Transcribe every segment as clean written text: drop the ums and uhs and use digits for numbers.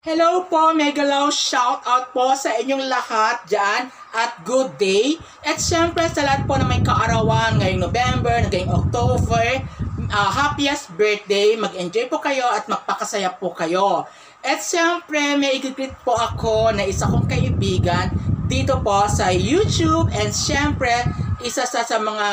Hello po, Megalaw, shout out po sa inyong lahat dyan at good day. At syempre sa lahat po na may kaarawan ngayong November, ngayong October, happiest birthday, mag-enjoy po kayo at magpakasaya po kayo. At syempre may i-greet po ako na isa kong kaibigan dito po sa YouTube and syempre isa sa mga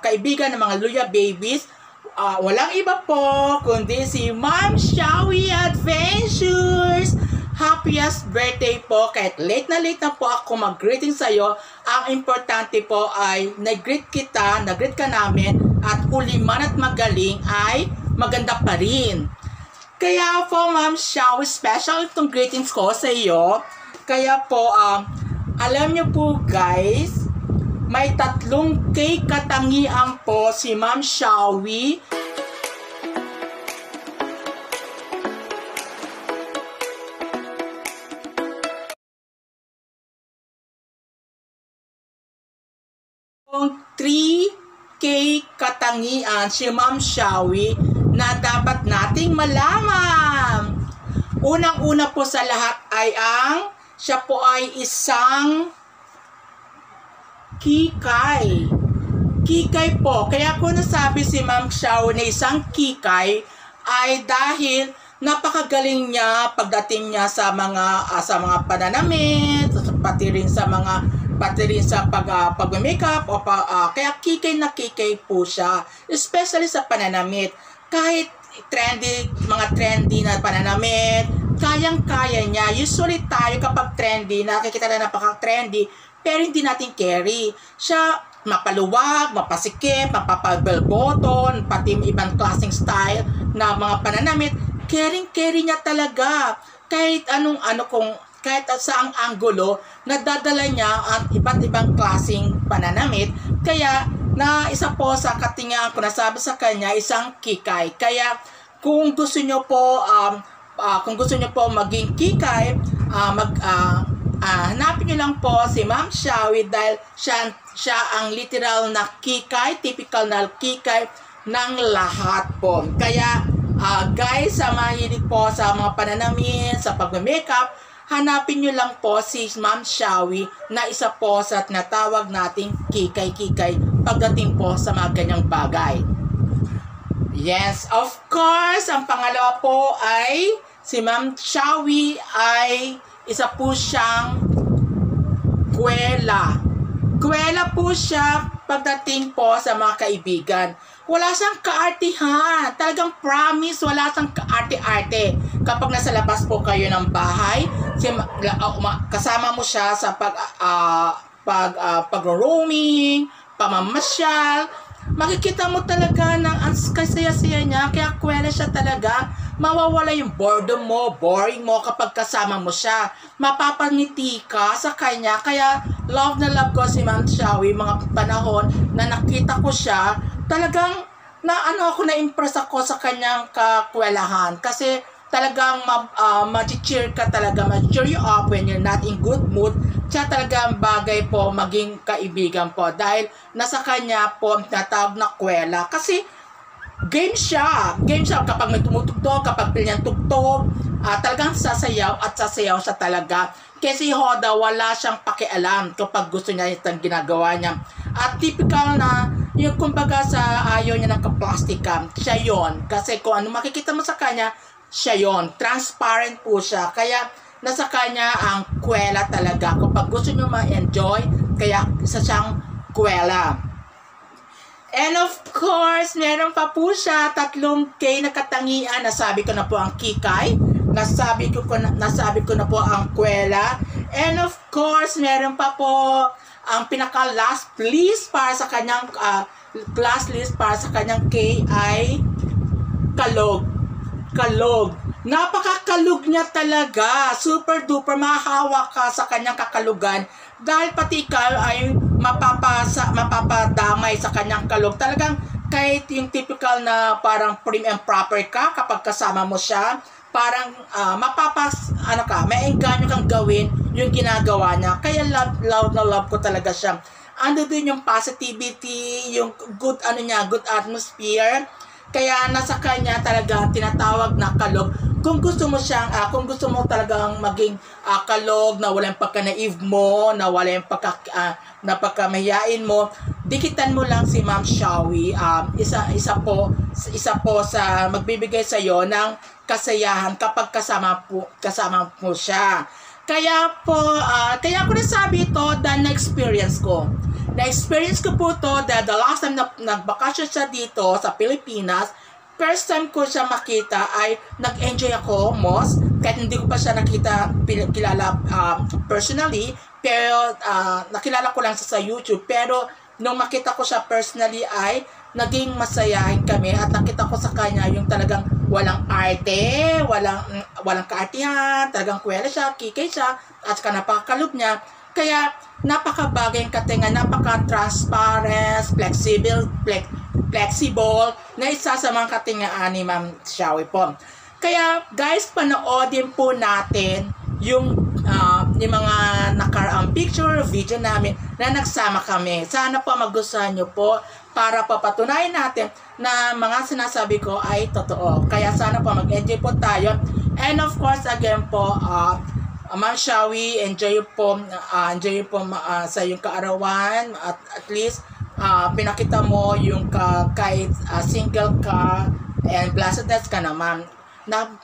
kaibigan ng mga Luya Babies. Walang iba po kundi si Ma'am Shawi Adventures. Happiest birthday po. Kahit late na po ako mag-greeting sa'yo, ang importante po ay nag-greet kita, nag-greet ka namin, at uli man at magaling ay maganda pa rin. Kaya po Ma'am Shawi, special itong greetings ko sa iyo. Kaya po, alam niyo po guys, may 3K katangian po si Ma'am Shawi. Kung 3K katangian si Ma'am Shawi na dapat nating malaman. Unang-una po sa lahat ay siya po ay isang kikay. Kikay po. Kaya ko nasabi si Ma'am Shawi na isang kikay ay dahil napakagaling niya pagdating niya sa mga pananamit, pati rin sa pag-makeup kaya kikay na kikay po siya, especially sa pananamit. Kahit mga trendy na pananamit, kayang-kaya niya. Usually tayo kapag trendy, nakikita na napaka-trendy, pero hindi natin carry. Siya mapaluwag, mapasikip, mapapabel button, pati ibang klaseng style na mga pananamit, carry niya talaga. Kahit kahit saang anggulo, nadadala niya ang iba't ibang klaseng pananamit. Kaya na isa po sa katingaan ko nasabi sa kanya, isang kikay. Kaya kung gusto niyo po maging kikay, hanapin nyo lang po si Ma'am Shawi dahil siya ang literal na kikay, typical na kikay ng lahat po. Kaya guys, sa mahilig po sa mga pananamit, sa pag-makeup, hanapin nyo lang po si Ma'am Shawi na isa po sa tinatawag nating kikay-kikay pagdating po sa mga ganyang bagay. Yes, of course, ang pangalawa po ay si Ma'am Shawi ay isa po siyang kwela. Kwela po siya pagdating po sa mga kaibigan. Wala siyang kaartihan. Talagang promise, wala siyang kaarte-arte. Kapag nasa labas po kayo ng bahay, kasama mo siya sa pag-roaming, pamamasyal, makikita mo talaga ng ang kasaya-saya niya. Kaya kwela siya talaga. Mawawala yung boredom mo, boring mo kapag kasama mo siya. Mapapangiti ka sa kanya. Kaya love na love ko si Ma'am Shawi. Mga panahon na nakita ko siya, talagang na-impress ako sa kanyang kakwelahan. Kasi talagang ma-cheer ka talaga, ma-cheer you up when you're not in good mood. Siya talagang bagay po maging kaibigan po. Dahil nasa kanya po ang tinatawag na kwela. Kasi game siya kapag may tumutugtog, kapag pilyang tugtog, talagang sasayaw at sasayaw siya talaga. Kasi Hoda, wala siyang pakialam kapag gusto niya itong ginagawa niya. At typical na, yung kumbaga sa ayaw niya ng kaplastika, siya yon. Kasi kung ano makikita mo sa kanya, siya yon. Transparent po siya. Kaya nasa kanya ang kwela talaga. Kapag gusto niyo ma-enjoy, kaya isa siyang kwela. And of course, meron pa po siya 3K na katangian. Nasabi ko na po ang kikay. Nasabi ko na po ang kwela. And of course, meron pa po ang pinaka-last list para sa kanyang class list para sa kanyang K ay kalog. Kalog. Napakakalog niya talaga. Super duper mahahawa ka sa kanyang kakalugan. Dahil pati ikaw ay mapapadamay sa kanyang kalog. Talagang kahit yung typical na parang prim and proper ka kapag kasama mo siya, parang maengganyo kang gawin yung ginagawa niya. Kaya love na love ko talaga siya. Ando din yung positivity, yung good atmosphere. Kaya nasa kanya talaga tinatawag na kalog. kung gusto mo siyang, kung gusto mo talagang maging kalog, na walang pagka-naive mo, na walang pagkamahiyain mo, dikitan mo lang si Ma'am Shawi. Isa po sa magbibigay sa iyo ng kasayahan kapag kasama mo siya. Kaya ako nasabi ito dahil na-experience ko. Na-experience ko po ito dahil the last time na nagbakasyon siya dito sa Pilipinas, first time ko siya makita ay nag-enjoy ako most, kahit hindi ko pa siya kilala personally, pero nakilala ko lang sa YouTube. Pero nung makita ko siya personally ay naging masayahin kami at nakita ko sa kanya yung talagang walang arte, walang kaartihan, talagang kwela siya, kikay siya, at saka napakakalog niya. Kaya napakabagay yung katinga, napaka-transparent, flexible, na isa sa mga katingaan ni Ma'am Shawi po. Kaya guys, panoodin po natin yung mga nakaraang picture, video namin na nagsama kami. Sana po magustuhan nyo po para papatunayan natin na mga sinasabi ko ay totoo. Kaya sana po mag-enjoy po tayo. And of course, again po, Ma'am Shawi, enjoy po sa iyong kaarawan. At least, pinakita mo yung kahit single ka and blessedness ka naman,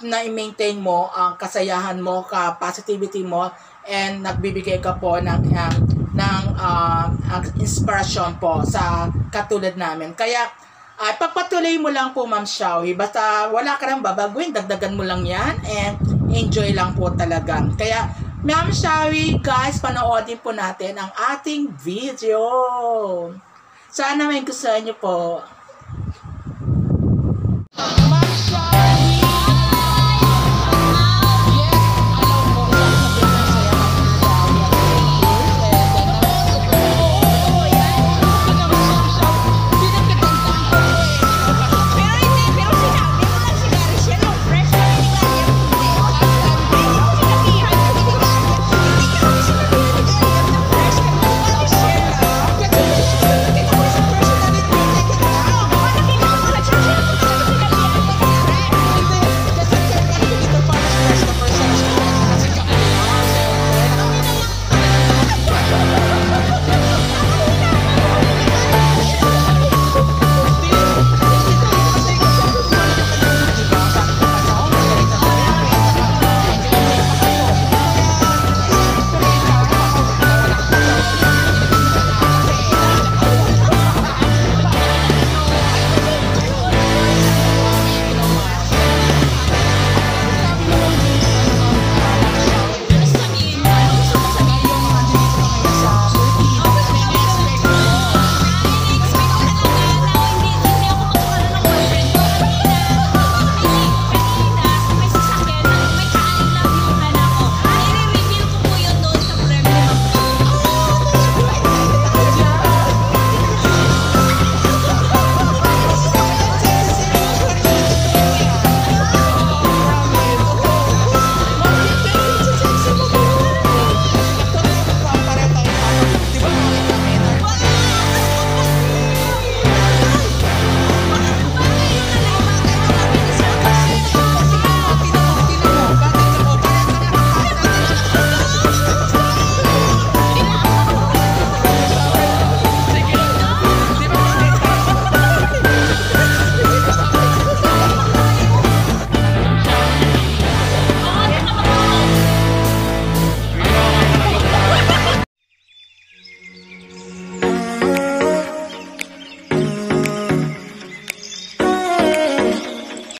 na-maintain mo ang kasayahan mo, positivity mo, and nagbibigay ka po ng inspirasyon po sa katulad namin. Kaya pagpatuloy mo lang po, Ma'am Shawi, basta wala ka nang babaguhin, dagdagan mo lang yan and enjoy lang po talaga. Kaya Ma'am Shawi, guys, panoodin po natin ang ating video. Sana may gusto niyo po.